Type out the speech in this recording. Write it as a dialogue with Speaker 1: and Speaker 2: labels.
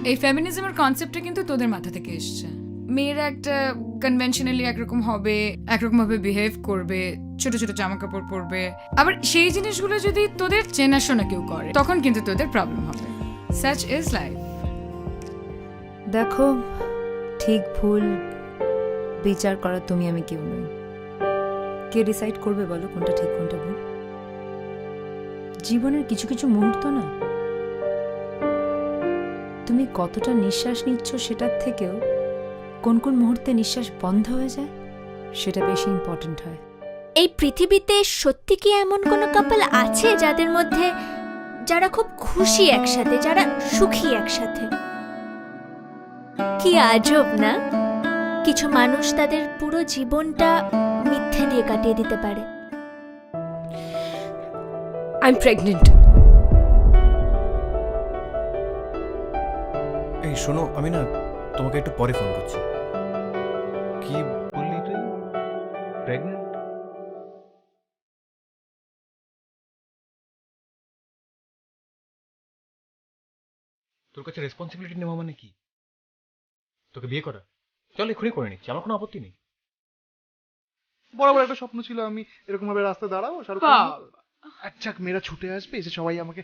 Speaker 1: এই ফেমিনিজমের কনসেপ্টটা কিন্তু তোদের মাথা থেকে এসছে। মেয়েরা একটা কনভেনশনালি একরকম হবে, একরকম ভাবে বিহেভ করবে, ছোট ছোট জামা কাপড় পরবে। আবার সেই জিনিসগুলো যদি তোদের চেনাশোনা কেউ করে তখন কিন্তু তোদের প্রবলেম হবে। Such is life.
Speaker 2: দেখো, ঠিক ভুল বিচার করার তুমি আমি কেউ নই। কে ডিসাইড করবে বলো কোনটা ঠিক কোনটা ভুল? জীবনের কিছু কিছু মুহূর্ত না, তুমি কতটা নিঃশ্বাস নিচ্ছ সেটার থেকেও কোন কোন মুহূর্তে নিঃশ্বাস বন্ধ হয়ে যায় সেটা বেশি ইম্পর্ট্যান্ট হয়।
Speaker 3: এই পৃথিবীতে সত্যি কি এমন কোনো কাপল আছে যাদের মধ্যে যারা খুব খুশি একসাথে, যারা সুখী একসাথে? কি আজব না, কিছু মানুষ তাদের পুরো জীবনটা মিথ্যে দিয়ে কাটিয়ে দিতে পারে।
Speaker 4: I am pregnant.
Speaker 5: এই শোনো, আমি না তোমাকে একটু পরে ফোন করছি। কি বললি তুই? প্রেগনেন্ট? তোর কাছে রেসপন্সিবিলিটি নেওয়া মানে কি? তোকে বিয়ে করা? চল এক্ষুনি করে নিচ্ছি, আমার কোনো আপত্তি নেই।
Speaker 6: বড় বড় একটা স্বপ্ন ছিল আমি এরকম ভাবে রাস্তায় দাঁড়াবো, শাহরুখ খান, আচ্ছা মেয়েরা ছুটে আসবে, এসে সবাই আমাকে